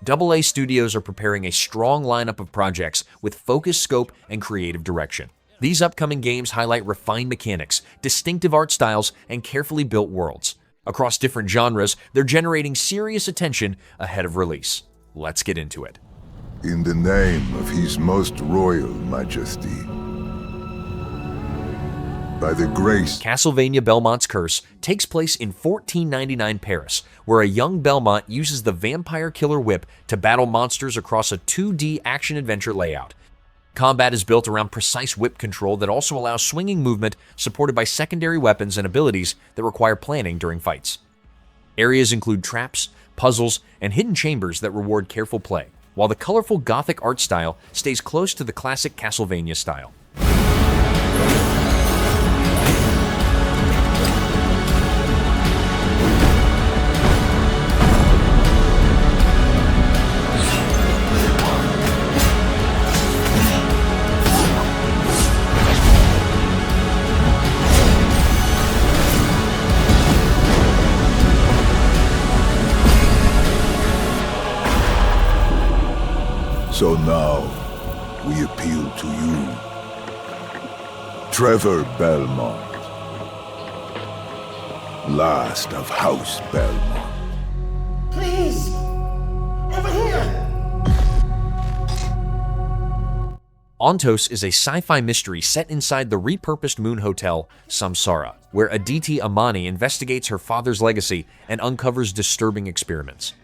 AA studios are preparing a strong lineup of projects with focused scope and creative direction. These upcoming games highlight refined mechanics, distinctive art styles, and carefully built worlds. Across different genres, they're generating serious attention ahead of release. Let's get into it. In the name of His Most Royal Majesty, by the grace... Castlevania Belmont's Curse takes place in 1499 Paris, where a young Belmont uses the Vampire Killer Whip to battle monsters across a 2D action-adventure layout. Combat is built around precise whip control that also allows swinging movement, supported by secondary weapons and abilities that require planning during fights. Areas include traps, puzzles, and hidden chambers that reward careful play, while the colorful Gothic art style stays close to the classic Castlevania style. So now, we appeal to you, Trevor Belmont, last of House Belmont. Please! Over here! Ontos is a sci-fi mystery set inside the repurposed moon hotel, Samsara, where Aditi Amani investigates her father's legacy and uncovers disturbing experiments.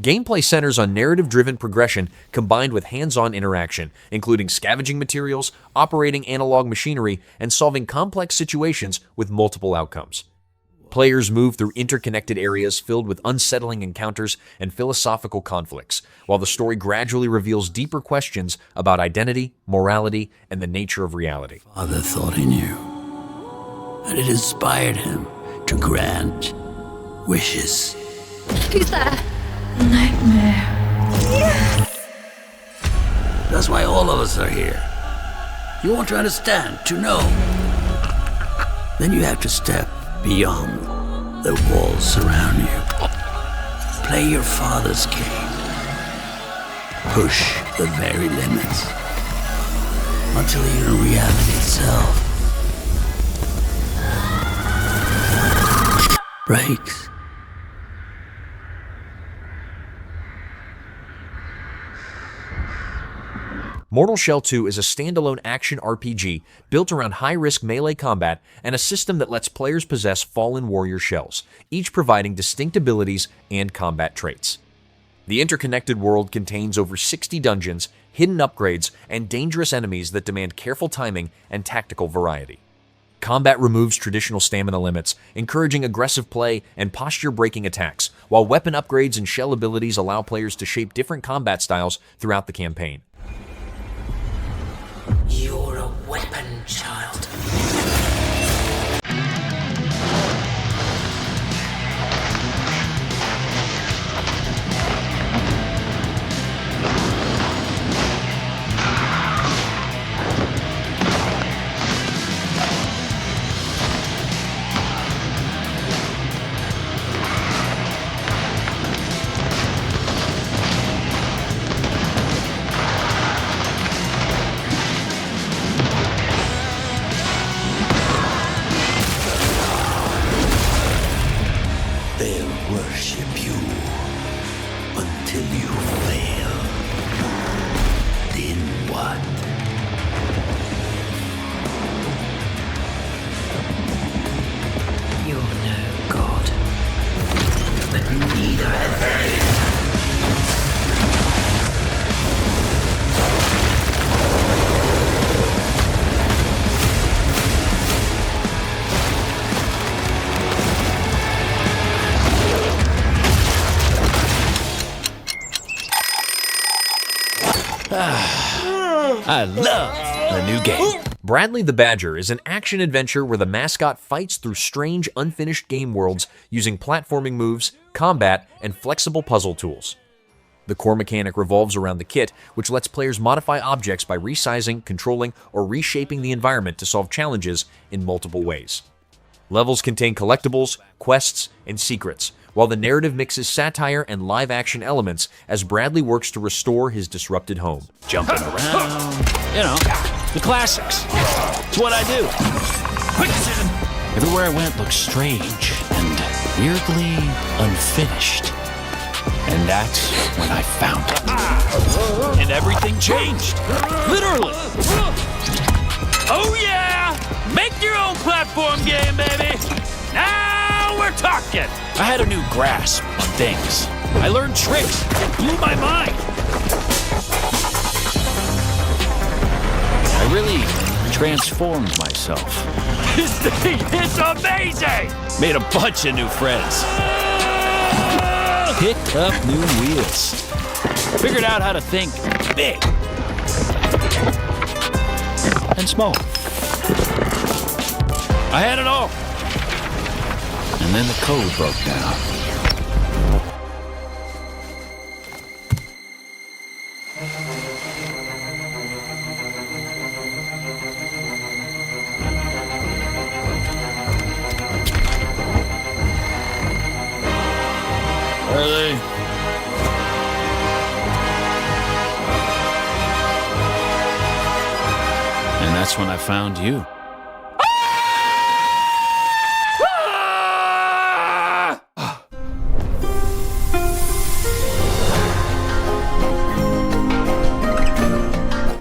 Gameplay centers on narrative-driven progression combined with hands-on interaction, including scavenging materials, operating analog machinery, and solving complex situations with multiple outcomes. Players move through interconnected areas filled with unsettling encounters and philosophical conflicts, while the story gradually reveals deeper questions about identity, morality, and the nature of reality. Father thought he knew, and it inspired him to grant wishes. Who's there? Nightmare. That's why all of us are here. You want to understand, to know. Then you have to step beyond the walls surround you. Play your father's game. Push the very limits. Until even reality itself breaks. Mortal Shell 2 is a standalone action RPG built around high-risk melee combat and a system that lets players possess fallen warrior shells, each providing distinct abilities and combat traits. The interconnected world contains over 60 dungeons, hidden upgrades, and dangerous enemies that demand careful timing and tactical variety. Combat removes traditional stamina limits, encouraging aggressive play and posture-breaking attacks, while weapon upgrades and shell abilities allow players to shape different combat styles throughout the campaign. You're a weapon, child. Worship you until you fail. Then what? You're no god, but neither have they. I love the new game. Bradley the Badger is an action-adventure where the mascot fights through strange, unfinished game worlds using platforming moves, combat, and flexible puzzle tools. The core mechanic revolves around the kit, which lets players modify objects by resizing, controlling, or reshaping the environment to solve challenges in multiple ways. Levels contain collectibles, quests, and secrets, while the narrative mixes satire and live-action elements as Bradley works to restore his disrupted home. Jumping around, you know, the classics. It's what I do. Quick decision. Everywhere I went looked strange and weirdly unfinished. And that's when I found it. And everything changed. Literally. Oh yeah! Make your own platform game, baby! Now we're talking! I had a new grasp on things. I learned tricks that blew my mind. I really transformed myself. This thing is amazing! Made a bunch of new friends. Picked up new wheels. Figured out how to think big and small. I had it all. And then the code broke down. Are they? And that's when I found you.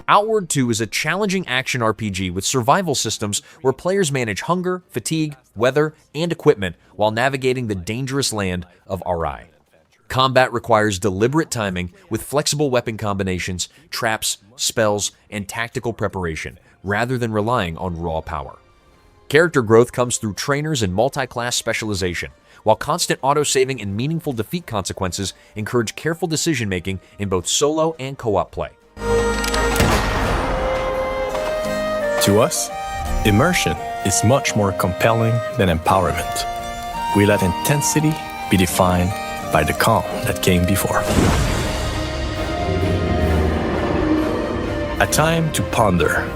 Outward 2 is a challenging action RPG with survival systems where players manage hunger, fatigue, weather, and equipment while navigating the dangerous land of Arai. Combat requires deliberate timing with flexible weapon combinations, traps, spells, and tactical preparation, rather than relying on raw power. Character growth comes through trainers and multi-class specialization, while constant autosaving and meaningful defeat consequences encourage careful decision-making in both solo and co-op play. To us, immersion is much more compelling than empowerment. We let intensity be defined by the calm that came before. A time to ponder.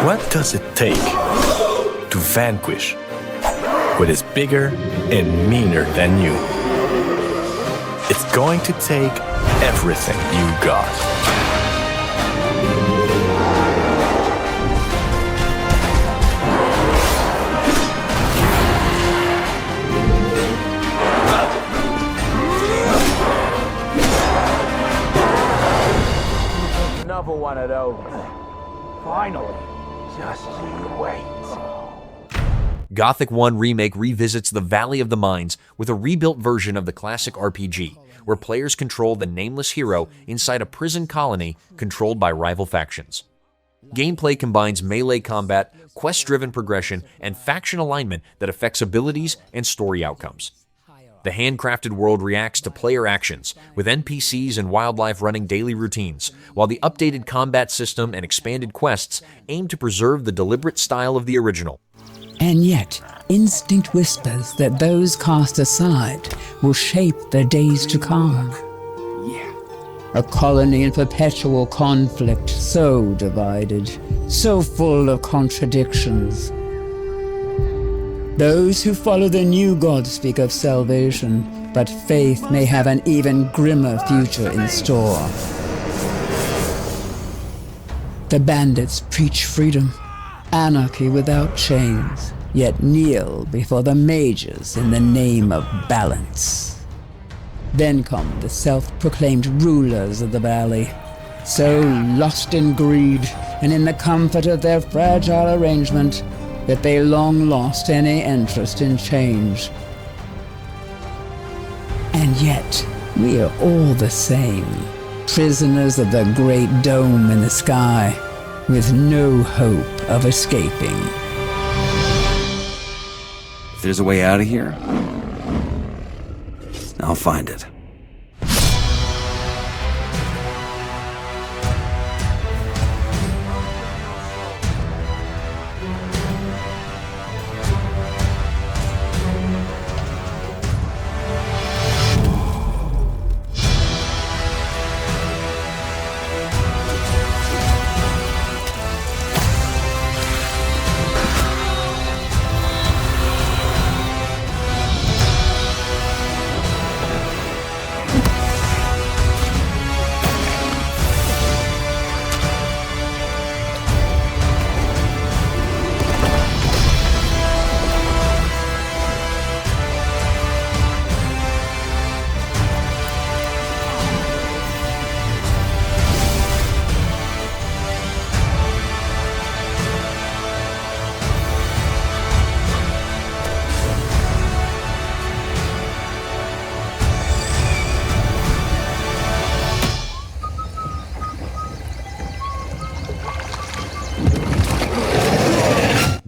What does it take to vanquish what is bigger and meaner than you? It's going to take everything you got. Another one of those. Finally. Just you wait. Gothic 1 Remake revisits the Valley of the Mines with a rebuilt version of the classic RPG, where players control the nameless hero inside a prison colony controlled by rival factions. Gameplay combines melee combat, quest-driven progression, and faction alignment that affects abilities and story outcomes. The handcrafted world reacts to player actions, with NPCs and wildlife running daily routines, while the updated combat system and expanded quests aim to preserve the deliberate style of the original. And yet, instinct whispers that those cast aside will shape their days to come. A colony in perpetual conflict, so divided, so full of contradictions. Those who follow the new god speak of salvation, but faith may have an even grimmer future in store. The bandits preach freedom, anarchy without chains, yet kneel before the mages in the name of balance. Then come the self-proclaimed rulers of the valley, so lost in greed and in the comfort of their fragile arrangement that they long lost any interest in change. And yet, we are all the same, prisoners of the great dome in the sky, with no hope of escaping. If there's a way out of here, I'll find it.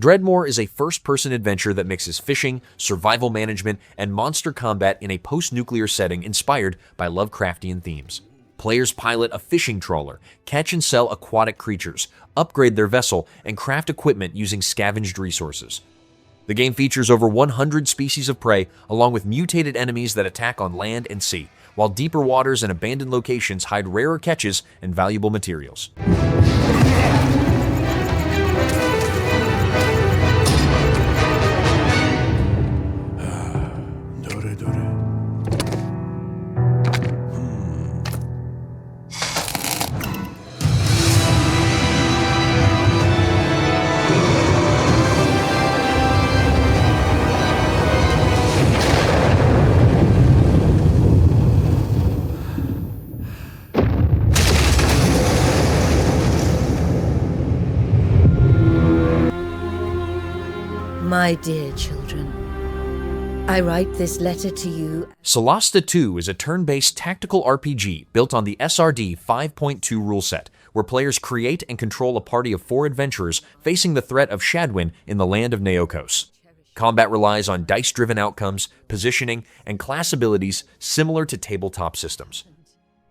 Dreadmoor is a first-person adventure that mixes fishing, survival management, and monster combat in a post-nuclear setting inspired by Lovecraftian themes. Players pilot a fishing trawler, catch and sell aquatic creatures, upgrade their vessel, and craft equipment using scavenged resources. The game features over 100 species of prey, along with mutated enemies that attack on land and sea, while deeper waters and abandoned locations hide rarer catches and valuable materials. My dear children, I write this letter to you. Solasta II is a turn-based tactical RPG built on the SRD 5.2 rule set, where players create and control a party of 4 adventurers facing the threat of Shadwin in the land of Neokos. Combat relies on dice-driven outcomes, positioning, and class abilities similar to tabletop systems.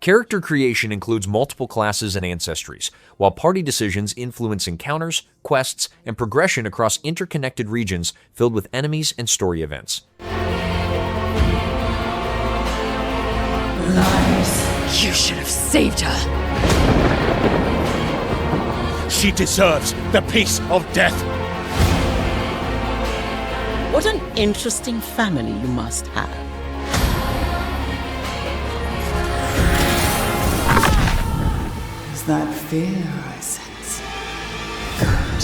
Character creation includes multiple classes and ancestries, while party decisions influence encounters, quests, and progression across interconnected regions filled with enemies and story events. Lies. You should have saved her. She deserves the peace of death. What an interesting family you must have. Is that fear I sense? Good.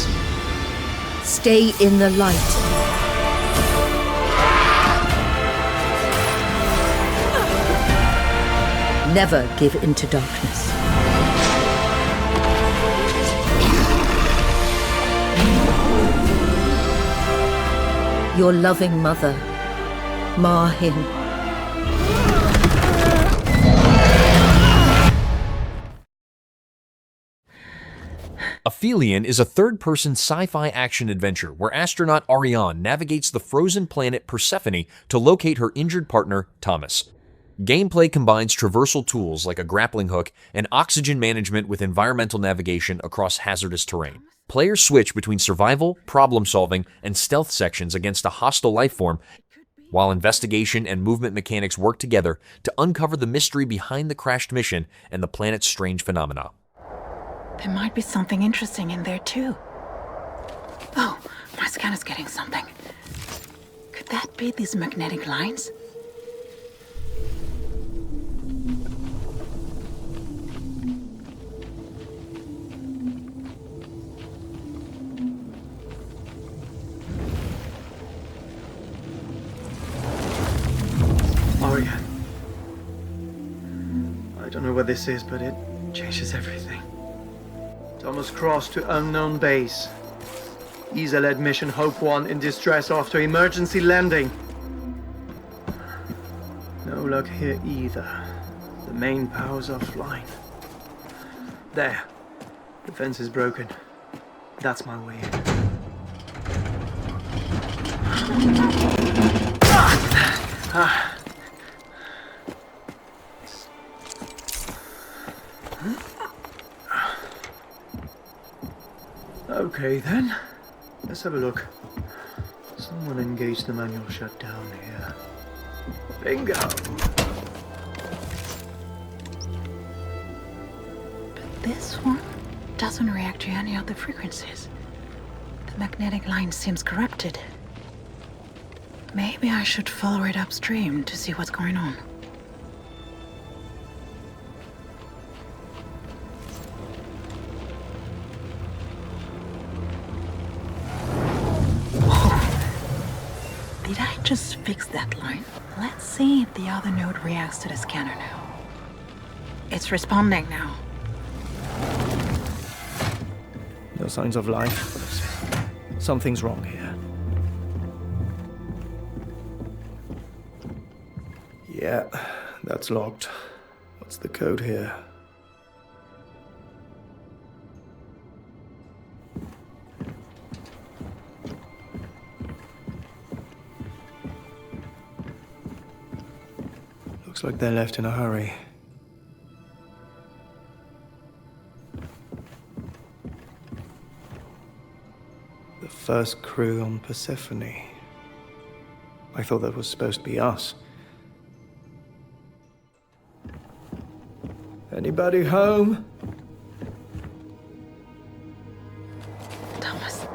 Stay in the light. Never give into darkness. Your loving mother, Mahin. Aphelion is a third-person sci-fi action-adventure where astronaut Ariane navigates the frozen planet Persephone to locate her injured partner, Thomas. Gameplay combines traversal tools like a grappling hook and oxygen management with environmental navigation across hazardous terrain. Players switch between survival, problem-solving, and stealth sections against a hostile lifeform, while investigation and movement mechanics work together to uncover the mystery behind the crashed mission and the planet's strange phenomena. There might be something interesting in there, too. Oh, my scanner's getting something. Could that be these magnetic lines? Orion. I don't know what this is, but it changes everything. Thomas Cross to unknown base. ESA-led mission Hope 1 in distress after emergency landing. No luck here either. The main power's offline. There. The fence is broken. That's my way in. Okay then, let's have a look. Someone engaged the manual shutdown here. Bingo! But this one doesn't react to any of the frequencies. The magnetic line seems corrupted. Maybe I should follow it upstream to see what's going on. Did I just fix that line? Let's see if the other node reacts to the scanner now. It's responding now. No signs of life. Something's wrong here. Yeah, that's locked. What's the code here? Looks like they left in a hurry. The first crew on Persephone. I thought that was supposed to be us. Anybody home? Thomas,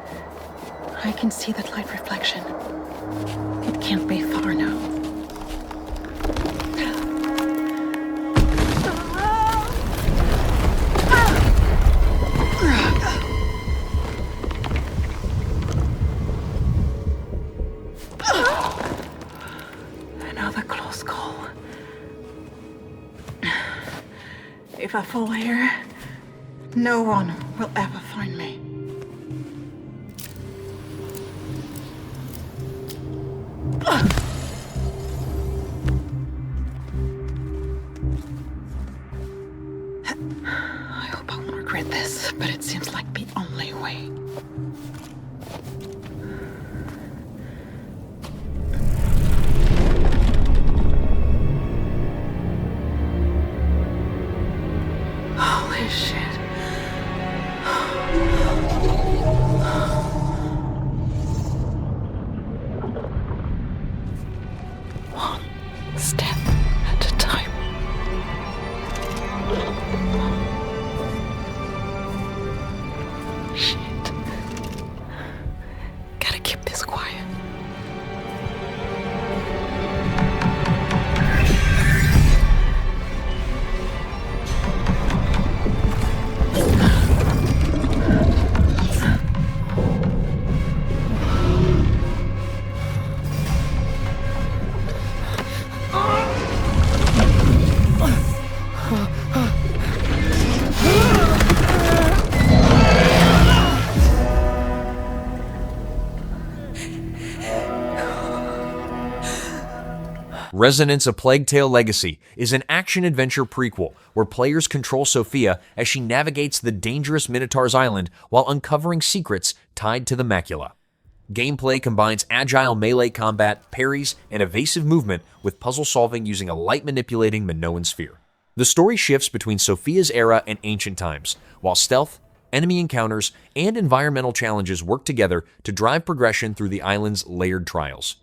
I can see that light reflection. It can't be far now. Another close call. If I fall here, no one will ever find me. I hope I won't regret this, but it seems like the only way. Holy shit. One step at a time. Shit. Gotta keep this quiet. Resonance: A Plague Tale Legacy is an action-adventure prequel where players control Sophia as she navigates the dangerous Minotaur's Island while uncovering secrets tied to the macula. Gameplay combines agile melee combat, parries, and evasive movement with puzzle solving using a light-manipulating Minoan sphere. The story shifts between Sophia's era and ancient times, while stealth, enemy encounters, and environmental challenges work together to drive progression through the island's layered trials.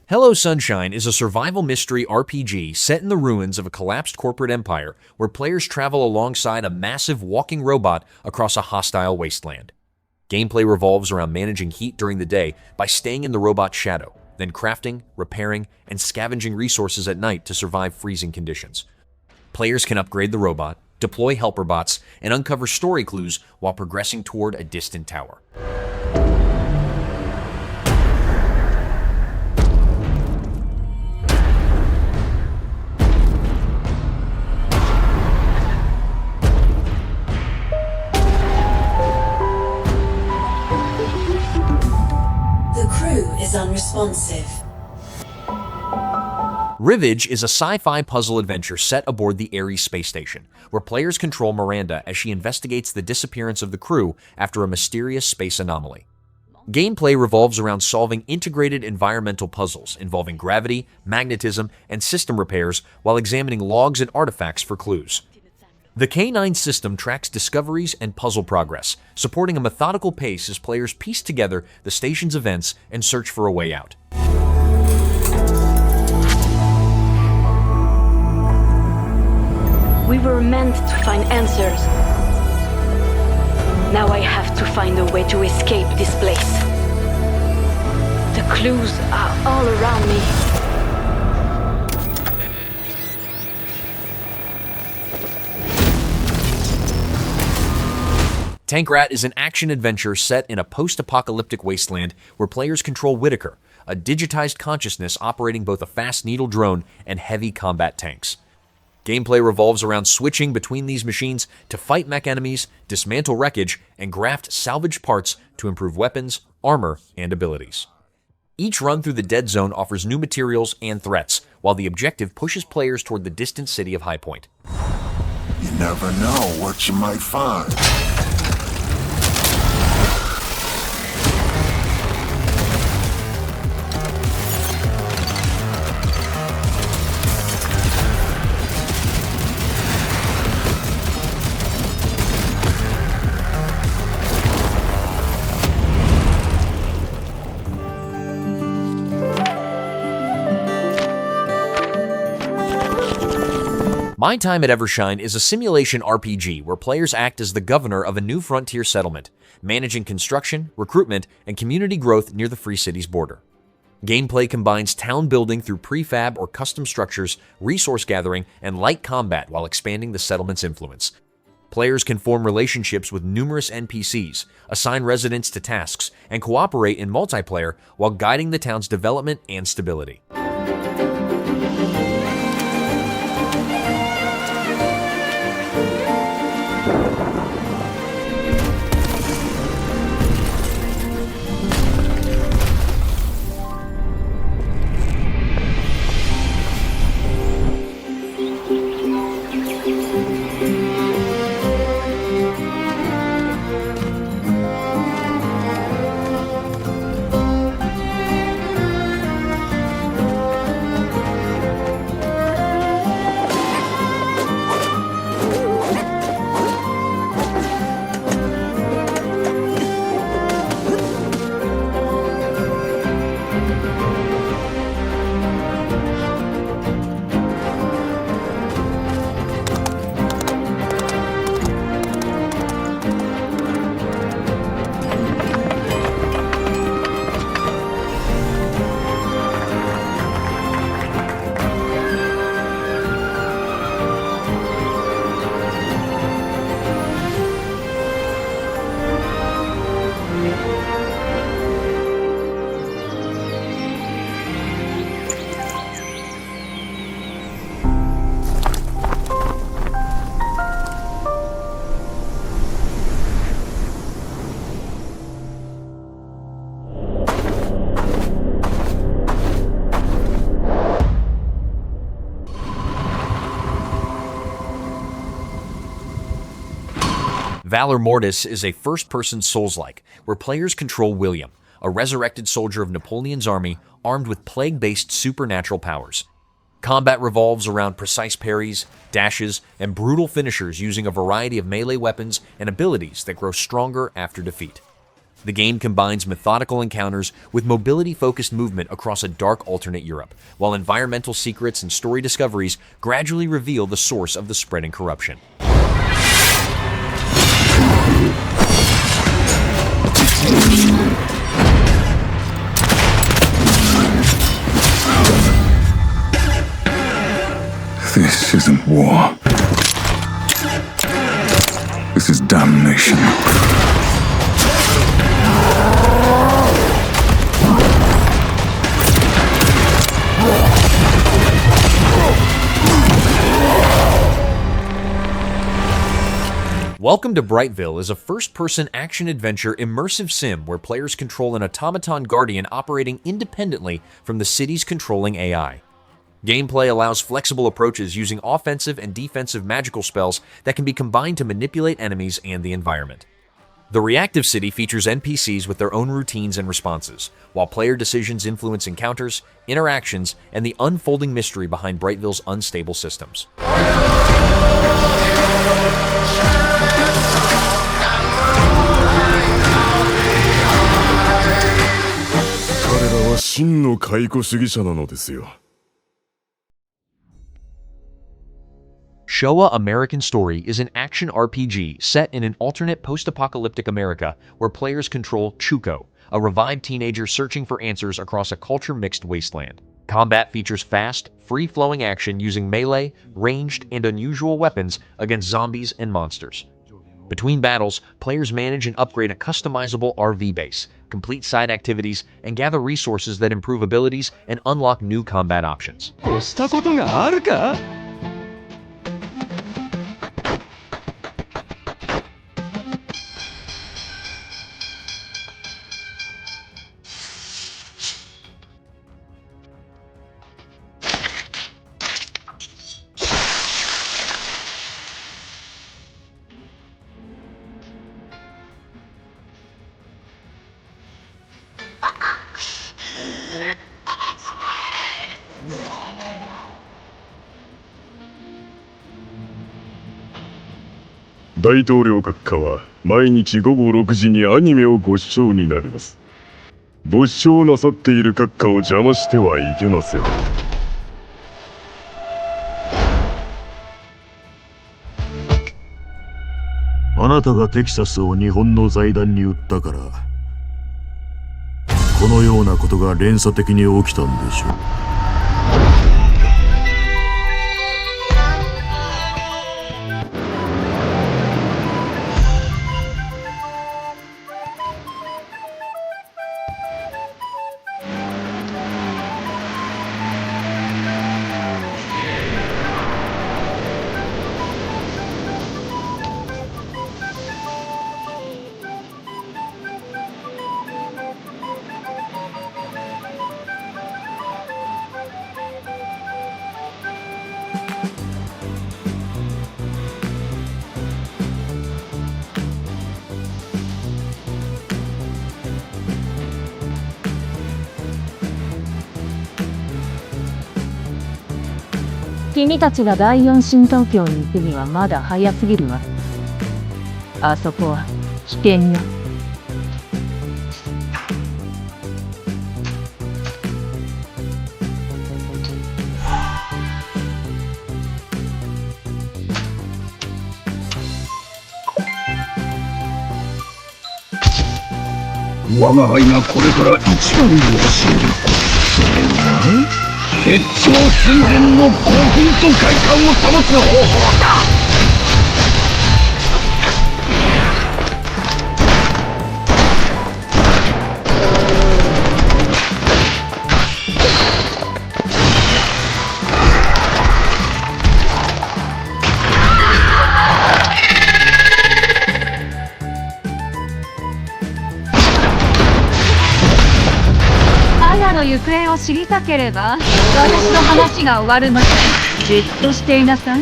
Hello Sunshine is a survival mystery RPG set in the ruins of a collapsed corporate empire where players travel alongside a massive walking robot across a hostile wasteland. Gameplay revolves around managing heat during the day by staying in the robot's shadow, then crafting, repairing, and scavenging resources at night to survive freezing conditions. Players can upgrade the robot, deploy helper bots, and uncover story clues while progressing toward a distant tower. Is unresponsive. Rivage is a sci-fi puzzle adventure set aboard the Ares space station, where players control Miranda as she investigates the disappearance of the crew after a mysterious space anomaly. Gameplay revolves around solving integrated environmental puzzles involving gravity, magnetism, and system repairs while examining logs and artifacts for clues. The K9 system tracks discoveries and puzzle progress, supporting a methodical pace as players piece together the station's events and search for a way out. We were meant to find answers. Now I have to find a way to escape this place. The clues are all around me. TankRat is an action-adventure set in a post-apocalyptic wasteland where players control Whitaker, a digitized consciousness operating both a fast needle drone and heavy combat tanks. Gameplay revolves around switching between these machines to fight mech enemies, dismantle wreckage, and graft salvaged parts to improve weapons, armor, and abilities. Each run through the Dead Zone offers new materials and threats, while the objective pushes players toward the distant city of High Point. You never know what you might find. My Time at Evershine is a simulation RPG where players act as the governor of a new frontier settlement, managing construction, recruitment, and community growth near the Free City's border. Gameplay combines town building through prefab or custom structures, resource gathering, and light combat while expanding the settlement's influence. Players can form relationships with numerous NPCs, assign residents to tasks, and cooperate in multiplayer while guiding the town's development and stability. Valor Mortis is a first-person Souls-like, where players control William, a resurrected soldier of Napoleon's army armed with plague-based supernatural powers. Combat revolves around precise parries, dashes, and brutal finishers using a variety of melee weapons and abilities that grow stronger after defeat. The game combines methodical encounters with mobility-focused movement across a dark alternate Europe, while environmental secrets and story discoveries gradually reveal the source of the spreading corruption. This isn't war. This is damnation. Welcome to Brightville is a first-person action-adventure immersive sim where players control an automaton guardian operating independently from the city's controlling AI. Gameplay allows flexible approaches using offensive and defensive magical spells that can be combined to manipulate enemies and the environment. The reactive city features NPCs with their own routines and responses, while player decisions influence encounters, interactions, and the unfolding mystery behind Brightville's unstable systems. 真の解雇主義者なのですよ。Showa American Story is an action RPG set in an alternate post-apocalyptic America where players control Chuko, a revived teenager searching for answers across a culture-mixed wasteland. Combat features fast, free-flowing action using melee, ranged, and unusual weapons against zombies and monsters. Between battles, players manage and upgrade a customizable RV base, complete side activities, and gather resources that improve abilities and unlock new combat options. したことがあるか? 大統領閣下は毎日午後6時にアニメをご視聴になります。ご視聴なさっている閣下を邪魔してはいけません。あなたがテキサスを日本の財団に売ったから、このようなことが連鎖的に起きたんでしょう。君たちが第4新東京に行くにはまだ早すぎるわ。あそこは危険よ。我が輩がこれから一番に教える。それは決勝寸前の興奮と快感を保つ方法だ。の行方を知りたければ、私の話が終わるまでじっとしていなさい。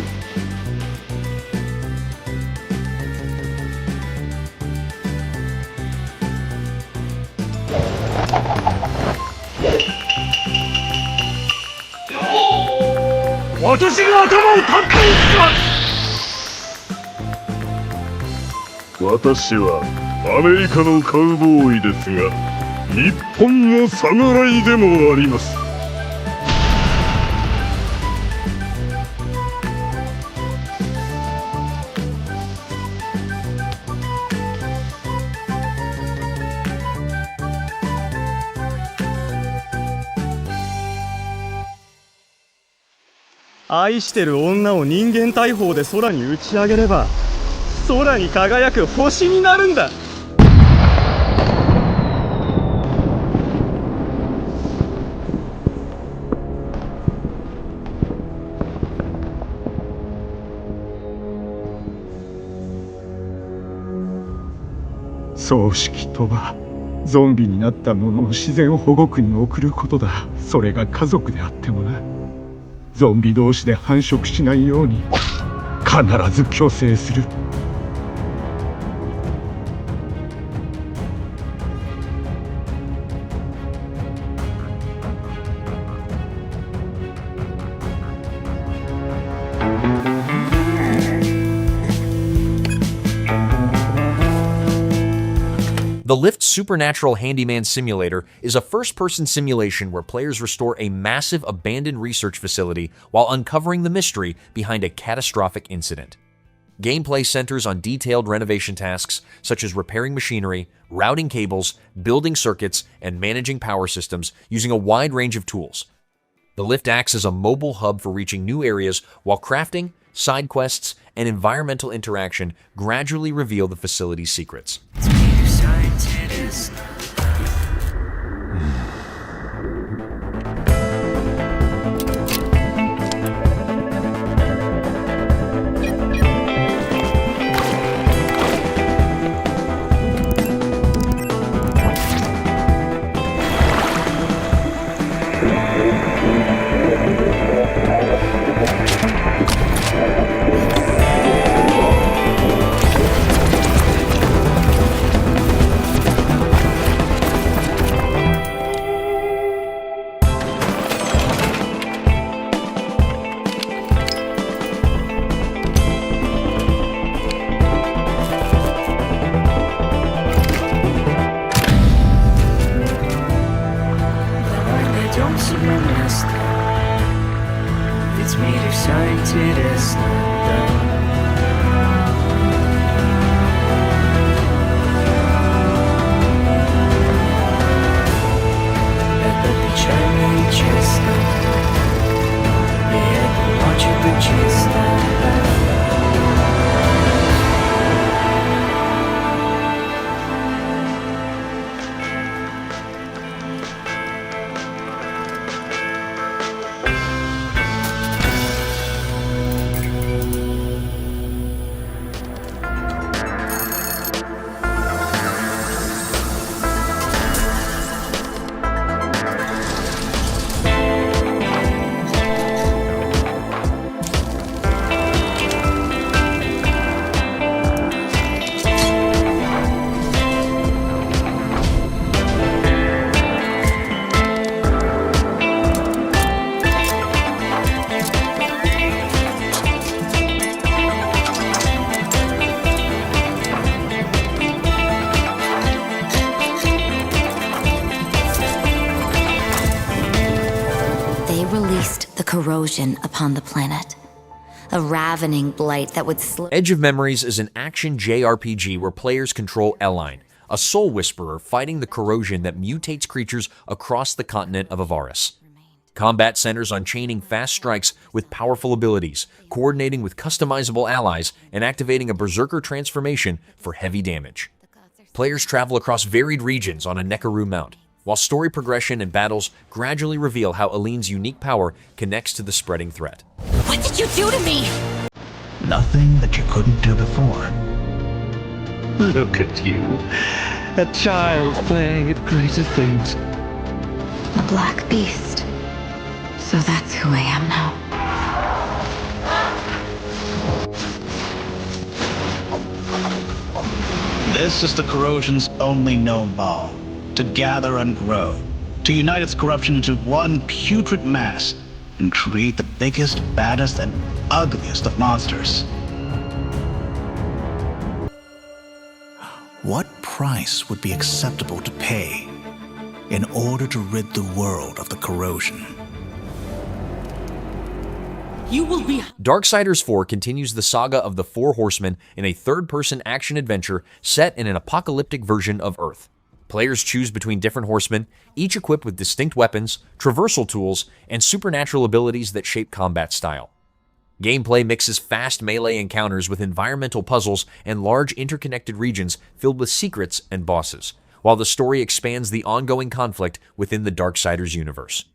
私が頭をたっぷりします。私はアメリカのカウボーイですが、日本の侍でもあります。愛してる女を人間大砲で空に打ち上げれば、空に輝く星になるんだ。葬式とはゾンビになった者を自然保護区に送ることだ。それが家族であってもな。ゾンビ同士で繁殖しないように必ず去勢する。The Lift's Supernatural Handyman Simulator is a first-person simulation where players restore a massive abandoned research facility while uncovering the mystery behind a catastrophic incident. Gameplay centers on detailed renovation tasks such as repairing machinery, routing cables, building circuits, and managing power systems using a wide range of tools. The Lift acts as a mobile hub for reaching new areas while crafting, side quests, and environmental interaction gradually reveal the facility's secrets. Corrosion upon the planet. A ravening blight that would Edge of Memories is an action JRPG where players control Eline, a soul whisperer fighting the corrosion that mutates creatures across the continent of Avaris. Combat centers on chaining fast strikes with powerful abilities, coordinating with customizable allies, and activating a berserker transformation for heavy damage. Players travel across varied regions on a Nekaru mount, while story progression and battles gradually reveal how Aline's unique power connects to the spreading threat. What did you do to me? Nothing that you couldn't do before. Look at you. A child playing at greater things. A black beast. So that's who I am now. This is the corrosion's only known ball. To gather and grow, to unite its corruption into one putrid mass, and create the biggest, baddest, and ugliest of monsters. What price would be acceptable to pay in order to rid the world of the corrosion? You will be... Darksiders 4 continues the saga of the Four Horsemen in a third-person action adventure set in an apocalyptic version of Earth. Players choose between different horsemen, each equipped with distinct weapons, traversal tools, and supernatural abilities that shape combat style. Gameplay mixes fast melee encounters with environmental puzzles and large interconnected regions filled with secrets and bosses, while the story expands the ongoing conflict within the Darksiders universe.